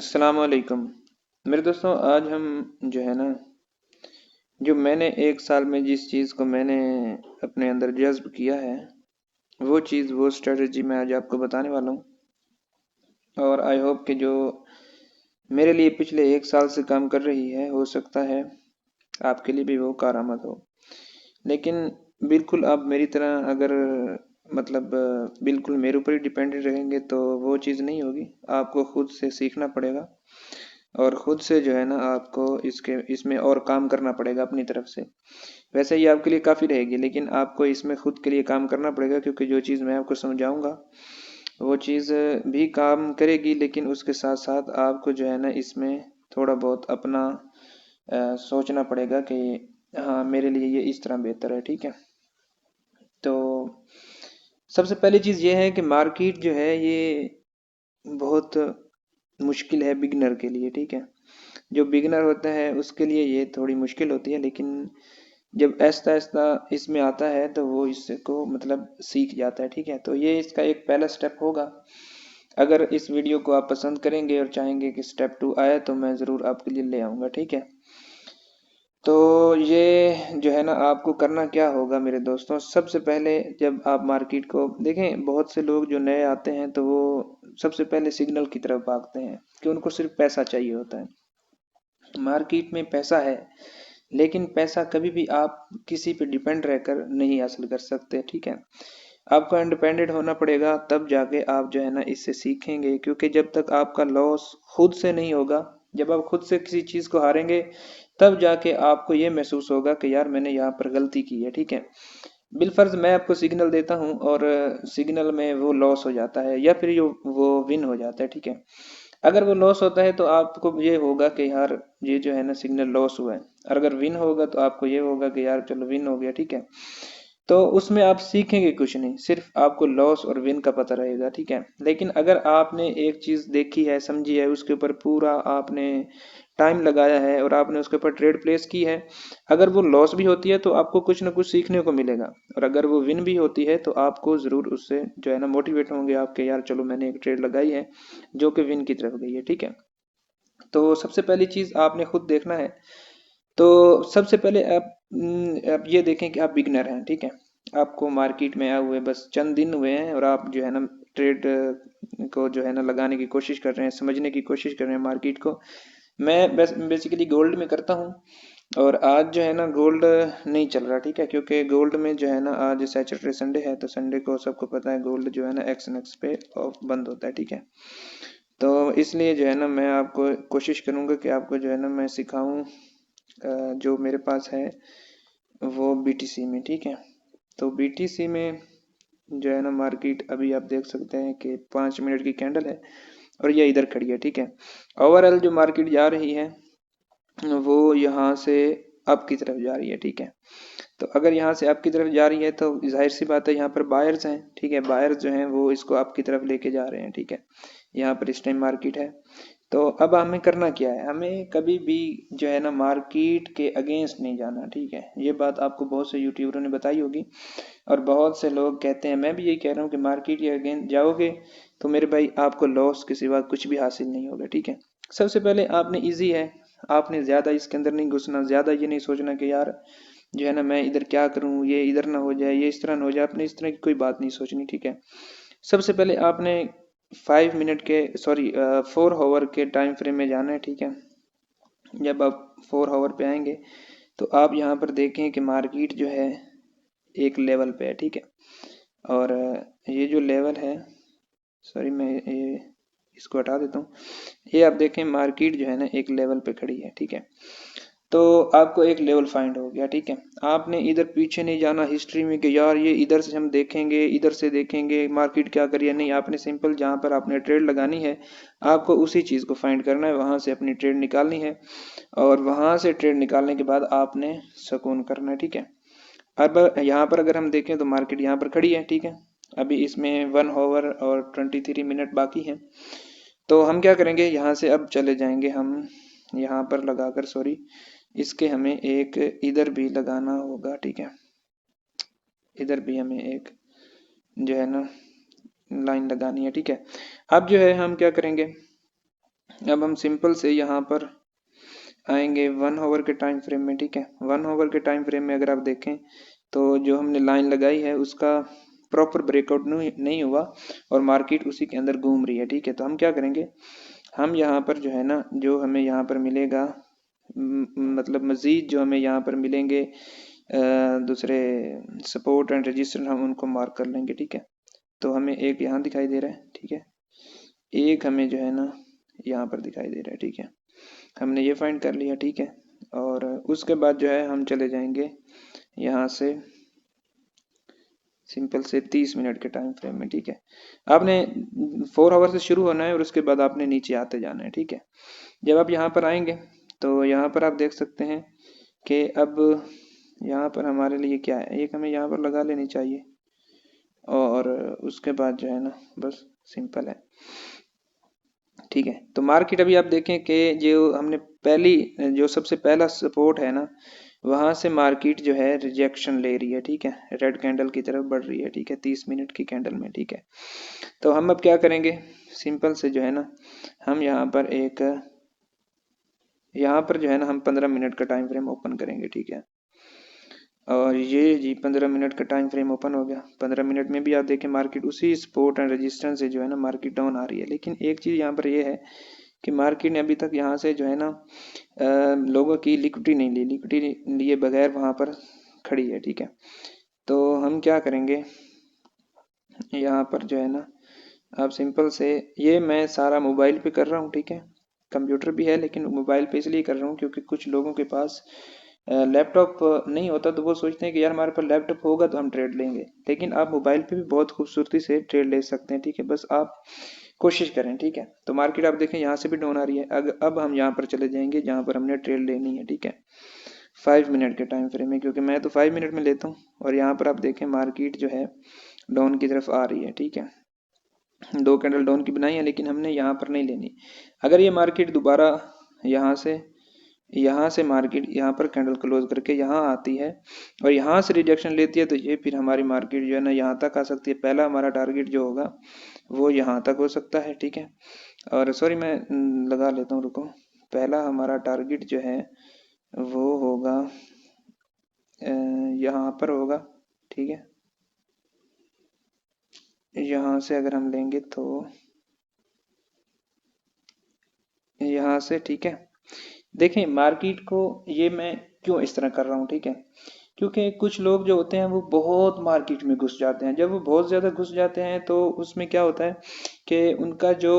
अस्सलाम वालेकुम। मेरे दोस्तों, आज हम जो है ना, जो मैंने एक साल में जिस चीज़ को मैंने अपने अंदर जज्ब किया है, वो चीज़ वो स्ट्रेटजी मैं आज आपको बताने वाला हूँ। और आई होप कि जो मेरे लिए पिछले एक साल से काम कर रही है, हो सकता है आपके लिए भी वो कारआमद हो। लेकिन बिल्कुल आप मेरी तरह अगर मतलब बिल्कुल मेरे ऊपर ही डिपेंडेंट रहेंगे तो वो चीज़ नहीं होगी। आपको खुद से सीखना पड़ेगा और खुद से जो है ना आपको इसके इसमें और काम करना पड़ेगा अपनी तरफ से। वैसे ही आपके लिए काफ़ी रहेगी, लेकिन आपको इसमें खुद के लिए काम करना पड़ेगा, क्योंकि जो चीज़ मैं आपको समझाऊंगा वो चीज़ भी काम करेगी, लेकिन उसके साथ साथ आपको जो है ना इसमें थोड़ा बहुत अपना सोचना पड़ेगा कि हाँ, मेरे लिए ये इस तरह बेहतर है। ठीक है, तो सबसे पहली चीज़ ये है कि मार्केट जो है ये बहुत मुश्किल है बिगनर के लिए। ठीक है, जो बिगनर होता है उसके लिए ये थोड़ी मुश्किल होती है, लेकिन जब आहिस्ता आहिस्ता इसमें आता है तो वो इसको मतलब सीख जाता है। ठीक है, तो ये इसका एक पहला स्टेप होगा। अगर इस वीडियो को आप पसंद करेंगे और चाहेंगे कि स्टेप 2 आए तो मैं ज़रूर आपके लिए ले आऊँगा। ठीक है, तो ये जो है ना आपको करना क्या होगा मेरे दोस्तों, सबसे पहले जब आप मार्केट को देखें, बहुत से लोग जो नए आते हैं तो वो सबसे पहले सिग्नल की तरफ भागते हैं कि उनको सिर्फ पैसा चाहिए होता है। मार्केट में पैसा है, लेकिन पैसा कभी भी आप किसी पे डिपेंड रहकर नहीं हासिल कर सकते। ठीक है, आपको इंडिपेंडेंट होना पड़ेगा, तब जाके आप जो है ना इससे सीखेंगे, क्योंकि जब तक आपका लॉस खुद से नहीं होगा, जब आप खुद से किसी चीज़ को हारेंगे तब जाके आपको ये महसूस होगा कि यार मैंने यहाँ पर गलती की है। ठीक है, बिलफर्ज मैं आपको सिग्नल देता हूँ और सिग्नल में वो लॉस हो जाता है या फिर वो विन हो जाता है। ठीक है, अगर वो लॉस होता है तो आपको ये होगा कि यार ये जो है ना सिग्नल लॉस हुआ है, और अगर विन होगा तो आपको ये होगा कि यार चलो विन हो गया। ठीक है, तो उसमें आप सीखेंगे कुछ नहीं, सिर्फ आपको लॉस और विन का पता रहेगा। ठीक है, लेकिन अगर आपने एक चीज देखी है, समझी है, उसके ऊपर पूरा आपने टाइम लगाया है और आपने उसके ऊपर ट्रेड प्लेस की है, अगर वो लॉस भी होती है तो आपको कुछ ना कुछ सीखने को मिलेगा, और अगर वो विन भी होती है तो आपको जरूर उससे जो है ना मोटिवेट होंगे आपके, यार चलो मैंने एक ट्रेड लगाई है जो कि विन की तरफ गई है। ठीक है, तो सबसे पहली चीज आपने खुद देखना है। तो सबसे पहले आप ये देखें कि आप बिगनर हैं। ठीक है, आपको मार्केट में आए हुए बस चंद दिन हुए हैं और आप जो है ना ट्रेड को जो है ना लगाने की कोशिश कर रहे हैं, समझने की कोशिश कर रहे हैं मार्केट को। मैं बेसिकली गोल्ड में करता हूँ, और आज जो है ना गोल्ड नहीं चल रहा। ठीक है, क्योंकि गोल्ड में जो है ना आज सैटरडे संडे है, तो संडे को सबको पता है गोल्ड जो है ना एक्स पे ऑफ बंद होता है। ठीक है, तो इसलिए जो है ना मैं आपको कोशिश करूंगा कि आपको जो है ना मैं सिखाऊं जो मेरे पास है वो बीटीसी में। ठीक है, तो बीटीसी में जो है ना मार्केट अभी आप देख सकते हैं कि 5 मिनट की कैंडल है और ये इधर खड़ी है। ठीक है, ओवरऑल जो मार्केट जा रही है वो यहाँ से अप की तरफ जा रही है। ठीक है, तो अगर यहाँ से अप की तरफ जा रही है तो जाहिर सी बात है यहाँ पर बायर्स हैं। ठीक है, बायर्स जो हैं वो इसको अप की तरफ लेके जा रहे हैं। ठीक है, यहाँ पर इस टाइम मार्केट है। तो अब हमें करना क्या है, हमें कभी भी जो है ना मार्केट के अगेंस्ट नहीं जाना। ठीक है, ये बात आपको बहुत से यूट्यूबरों ने बताई होगी और बहुत से लोग कहते हैं, मैं भी यही कह रहा हूँ कि मार्केट के अगेंस्ट जाओगे तो मेरे भाई आपको लॉस के सिवा कुछ भी हासिल नहीं होगा। ठीक है, सबसे पहले आपने इजी है, आपने ज़्यादा इसके अंदर नहीं घुसना, ज़्यादा ये नहीं सोचना कि यार जो है ना मैं इधर क्या करूँ, ये इधर ना हो जाए, ये इस तरह ना हो जाए, आपने इस तरह की कोई बात नहीं सोचनी। ठीक है, सबसे पहले आपने 5 मिनट के सॉरी 4 आवर के टाइम फ्रेम में जाना है। ठीक है, जब आप 4 आवर पे आएंगे तो आप यहाँ पर देखें कि मार्केट जो है एक लेवल पे है। ठीक है, और ये जो लेवल है, सॉरी मैं ये इसको हटा देता हूँ, ये आप देखें मार्केट जो है ना एक लेवल पे खड़ी है। ठीक है, तो आपको एक लेवल फाइंड हो गया। ठीक है, आपने इधर पीछे नहीं जाना हिस्ट्री में कि यार ये इधर से हम देखेंगे, इधर से देखेंगे मार्केट क्या करिए, नहीं, आपने सिंपल जहाँ पर आपने ट्रेड लगानी है आपको उसी चीज़ को फाइंड करना है, वहां से अपनी ट्रेड निकालनी है, और वहां से ट्रेड निकालने के बाद आपने सुकून करना है। ठीक है, अब यहाँ पर अगर हम देखें तो मार्केट यहाँ पर खड़ी है। ठीक है, अभी इसमें 1 आवर और 23 मिनट बाकी है, तो हम क्या करेंगे, यहाँ से अब चले जाएंगे हम यहाँ पर लगाकर, सॉरी इसके हमें एक इधर भी लगाना होगा। ठीक है, इधर भी हमें एक जो है ना लाइन लगानी है। ठीक है, अब जो है हम क्या करेंगे, अब हम सिंपल से यहाँ पर आएंगे 1 आवर के टाइम फ्रेम में, ठीक है। 1 आवर के टाइम फ्रेम में अगर आप देखें तो जो हमने लाइन लगाई है उसका प्रॉपर ब्रेकआउट नहीं हुआ और मार्केट उसी के अंदर घूम रही है, ठीक है। तो हम क्या करेंगे, हम यहाँ पर जो है ना, जो हमें यहाँ पर मिलेगा मतलब मज़ीद जो हमें यहाँ पर मिलेंगे दूसरे सपोर्ट एंड रजिस्टर, हम उनको मार्क कर लेंगे, ठीक है। तो हमें एक यहाँ दिखाई दे रहा है, ठीक है, एक हमें जो है ना यहाँ पर दिखाई दे रहा है, ठीक है। हमने ये फाइंड कर लिया, ठीक है। और उसके बाद जो है हम चले जाएंगे यहाँ से सिंपल से 30 मिनट के टाइम फ्रेम में, ठीक है। आपने 4 आवर से शुरू होना है और उसके बाद आपने नीचे आते जाना है, ठीक है। जब आप यहाँ पर आएंगे तो यहाँ पर आप देख सकते हैं कि अब यहाँ पर हमारे लिए क्या है, एक हमें यहाँ पर लगा लेनी चाहिए और उसके बाद जो है ना बस सिंपल है, ठीक है। तो मार्केट अभी आप देखें कि जो हमने पहली जो सबसे पहला सपोर्ट है ना, वहां से मार्केट जो है रिजेक्शन ले रही है, ठीक है, रेड कैंडल की तरफ बढ़ रही है, ठीक है, 30 मिनट की कैंडल में, ठीक है। तो हम अब क्या करेंगे, सिंपल से जो है ना हम यहाँ पर जो है ना हम 15 मिनट का टाइम फ्रेम ओपन करेंगे, ठीक है। और ये जी 15 मिनट का टाइम फ्रेम ओपन हो गया। 15 मिनट में भी आप देखें मार्केट उसी सपोर्ट एंड रेजिस्टेंस से जो है ना मार्केट डाउन आ रही है, लेकिन एक चीज़ यहाँ पर ये है कि मार्केट ने अभी तक यहाँ से जो है ना लोगों की लिक्विडिटी नहीं ली, लिक्विडिटी लिए बगैर वहाँ पर खड़ी है, ठीक है। तो हम क्या करेंगे, यहाँ पर जो है ना आप सिंपल से, ये मैं सारा मोबाइल पे कर रहा हूँ, ठीक है। कंप्यूटर भी है लेकिन मोबाइल पे इसलिए कर रहा हूँ क्योंकि कुछ लोगों के पास लैपटॉप नहीं होता, तो वो सोचते हैं कि यार हमारे पास लैपटॉप होगा तो हम ट्रेड लेंगे, लेकिन आप मोबाइल पे भी बहुत खूबसूरती से ट्रेड ले सकते हैं, ठीक है। बस आप कोशिश करें, ठीक है। तो मार्केट आप देखें यहाँ से भी डाउन आ रही है। अब हम यहाँ पर चले जाएंगे जहाँ पर हमने ट्रेड लेनी है, ठीक है, 5 मिनट के टाइम फ्रेम में, क्योंकि मैं तो 5 मिनट में लेता हूँ। और यहाँ पर आप देखें मार्केट जो है डाउन की तरफ आ रही है, ठीक है। 2 कैंडल डाउन की बनाई है लेकिन हमने यहाँ पर नहीं लेनी। अगर ये मार्केट दोबारा यहाँ से मार्केट यहाँ पर कैंडल क्लोज करके यहाँ आती है और यहाँ से रिजेक्शन लेती है, तो ये फिर हमारी मार्केट जो है ना यहाँ तक आ सकती है। पहला हमारा टारगेट जो होगा वो यहाँ तक हो सकता है, ठीक है। और सॉरी मैं लगा लेता हूँ, रुको। पहला हमारा टारगेट जो है वो होगा यहाँ पर होगा, ठीक है। यहाँ से अगर हम लेंगे तो यहाँ से, ठीक है। देखें मार्केट को ये मैं क्यों इस तरह कर रहा हूँ, ठीक है, क्योंकि कुछ लोग जो होते हैं वो बहुत मार्केट में घुस जाते हैं। जब वो बहुत ज़्यादा घुस जाते हैं तो उसमें क्या होता है कि उनका जो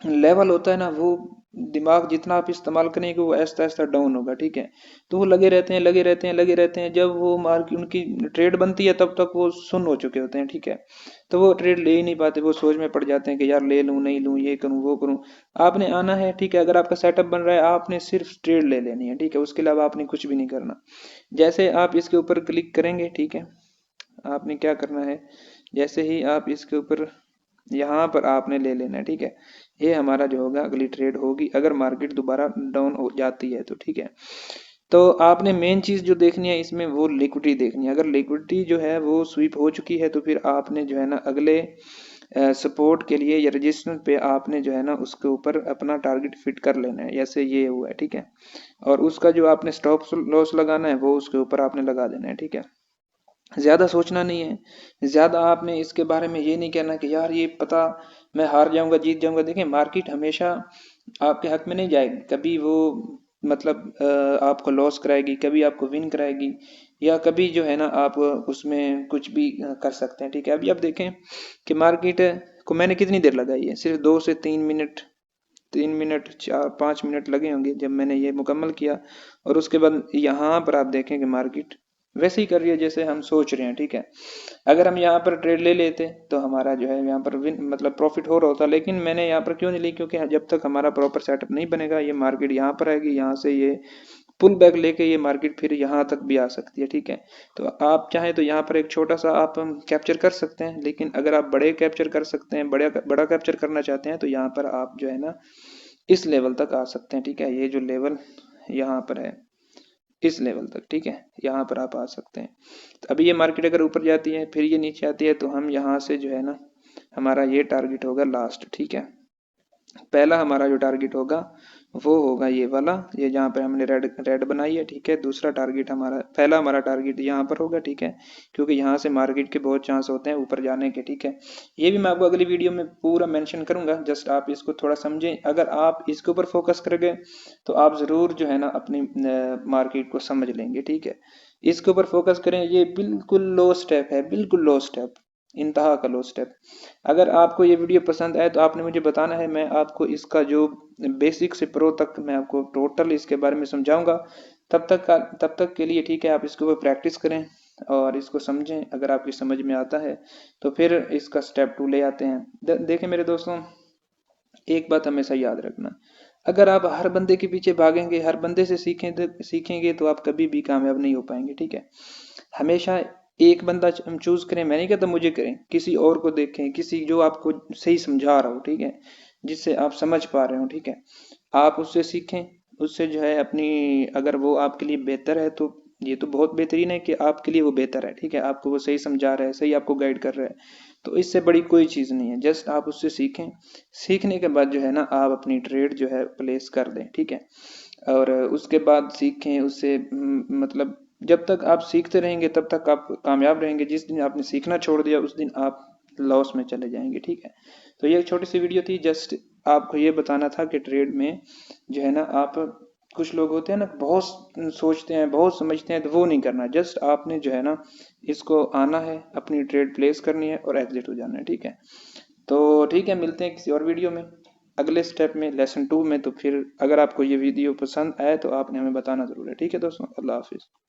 लेवल होता है ना, वो दिमाग जितना आप इस्तेमाल करेंगे वो ऐसा ऐसा डाउन होगा, ठीक है। तो वो लगे रहते हैं लगे रहते हैं लगे रहते हैं, जब वो मार्केट उनकी ट्रेड बनती है तब तक वो सुन्न हो चुके होते हैं, ठीक है। तो वो ट्रेड ले ही नहीं पाते, वो सोच में पड़ जाते हैं कि यार ले लूं नहीं लूं, ये करूं वो करूं। आपने आना है, ठीक है, अगर आपका सेटअप बन रहा है आपने सिर्फ ट्रेड ले लेनी है, ठीक है, उसके अलावा आपने कुछ भी नहीं करना। जैसे आप इसके ऊपर क्लिक करेंगे, ठीक है, आपने क्या करना है, जैसे ही आप इसके ऊपर यहाँ पर आपने ले लेना है, ठीक है। ये हमारा जो होगा अगली ट्रेड होगी अगर मार्केट दोबारा डाउन हो जाती है तो, ठीक है। तो आपने मेन चीज जो देखनी है इसमें वो लिक्विडिटी देखनी है। अगर लिक्विडिटी जो है वो स्वीप हो चुकी है तो फिर आपने जो है ना अगले सपोर्ट के लिए या रेजिस्टेंस पे आपने जो है ना उसके ऊपर अपना टारगेट फिट कर लेना है, जैसे ये हुआ है, ठीक है। और उसका जो आपने स्टॉप लॉस लगाना है वो उसके ऊपर आपने लगा देना है, ठीक है। ज्यादा सोचना नहीं है, ज्यादा आपने इसके बारे में ये नहीं कहना कि यार ये पता मैं हार जाऊंगा जीत जाऊंगा। देखिए मार्केट हमेशा आपके हक में नहीं जाएगी, कभी वो मतलब आपको लॉस कराएगी, कभी आपको विन कराएगी, या कभी जो है ना आप उसमें कुछ भी कर सकते हैं, ठीक है। अभी आप देखें कि मार्केट को मैंने कितनी देर लगाई है, सिर्फ 2 से 3 मिनट, 3 मिनट 4 5 मिनट लगे होंगे जब मैंने ये मुकम्मल किया। और उसके बाद यहाँ पर आप देखें कि मार्केट वैसे ही कर रही है जैसे हम सोच रहे हैं, ठीक है। अगर हम यहाँ पर ट्रेड ले लेते तो हमारा जो है यहाँ पर विन मतलब प्रॉफिट हो रहा होता, लेकिन मैंने यहाँ पर क्यों नहीं ली, क्योंकि जब तक हमारा प्रॉपर सेटअप नहीं बनेगा ये मार्केट यहाँ पर आएगी, यहाँ से ये पुल बैक लेके ये मार्केट फिर यहाँ तक भी आ सकती है, ठीक है। तो आप चाहें तो यहाँ पर एक छोटा सा आप कैप्चर कर सकते हैं, लेकिन अगर आप बड़े कैप्चर कर सकते हैं, बड़ा बड़ा कैप्चर करना चाहते हैं तो यहाँ पर आप जो है ना इस लेवल तक आ सकते हैं, ठीक है। ये जो लेवल यहाँ पर है इस लेवल तक, ठीक है, यहाँ पर आप आ सकते हैं। तो अभी ये मार्केट अगर ऊपर जाती है फिर ये नीचे आती है तो हम यहाँ से जो है ना हमारा ये टारगेट होगा लास्ट, ठीक है। पहला हमारा जो टारगेट होगा वो होगा ये वाला, ये जहाँ पे हमने रेड रेड बनाई है, ठीक है। दूसरा टारगेट हमारा, पहला हमारा टारगेट यहाँ पर होगा, ठीक है, क्योंकि यहाँ से मार्केट के बहुत चांस होते हैं ऊपर जाने के, ठीक है। ये भी मैं आपको अगली वीडियो में पूरा मेंशन करूंगा, जस्ट आप इसको थोड़ा समझें। अगर आप इसके ऊपर फोकस करोगे तो आप जरूर जो है ना अपनी मार्केट को समझ लेंगे, ठीक है। इसके ऊपर फोकस करें, ये बिल्कुल लो स्टेप है, बिल्कुल लो स्टेप, इंतहा का लो स्टेप। अगर आपको ये वीडियो पसंद आए तो आपने मुझे बताना है, मैं आपको इसका जो बेसिक से प्रो तक मैं आपको टोटल इसके बारे में समझाऊंगा। तब तक के लिए, ठीक है, आप इसके ऊपर प्रैक्टिस करें और इसको समझें। अगर आपकी समझ में आता है तो फिर इसका स्टेप 2 ले आते हैं। देखें मेरे दोस्तों, एक बात हमेशा याद रखना, अगर आप हर बंदे के पीछे भागेंगे, हर बंदे से सीखेंगे तो आप कभी भी कामयाब नहीं हो पाएंगे, ठीक है। हमेशा एक बंदा हम चूज करें, मैं नहीं कहता मुझे करें, किसी और को देखें, किसी जो आपको सही समझा रहा हो, ठीक है, जिससे आप समझ पा रहे हो, ठीक है, आप उससे सीखें। उससे जो है अपनी, अगर वो आपके लिए बेहतर है तो ये तो बहुत बेहतरीन है कि आपके लिए वो बेहतर है, ठीक है, आपको वो सही समझा रहा है, सही आपको गाइड कर रहा है, तो इससे बड़ी कोई चीज़ नहीं है। जस्ट आप उससे सीखें, सीखने के बाद जो है ना आप अपनी ट्रेड जो है प्लेस कर दें, ठीक है। और उसके बाद सीखें उससे, मतलब जब तक आप सीखते रहेंगे तब तक आप कामयाब रहेंगे। जिस दिन आपने सीखना छोड़ दिया उस दिन आप लॉस में चले जाएंगे, ठीक है। तो ये एक छोटी सी वीडियो थी, जस्ट आपको ये बताना था कि ट्रेड में जो है ना आप, कुछ लोग होते हैं ना बहुत सोचते हैं, बहुत समझते हैं, तो वो नहीं करना। जस्ट आपने जो है ना इसको आना है, अपनी ट्रेड प्लेस करनी है और एग्जिट हो जाना है, ठीक है। तो ठीक है, मिलते हैं किसी और वीडियो में, अगले स्टेप में, लेसन 2 में। तो फिर अगर आपको ये वीडियो पसंद आए तो आपने हमें बताना जरूर है, ठीक है दोस्तों। अल्लाह हाफिज़।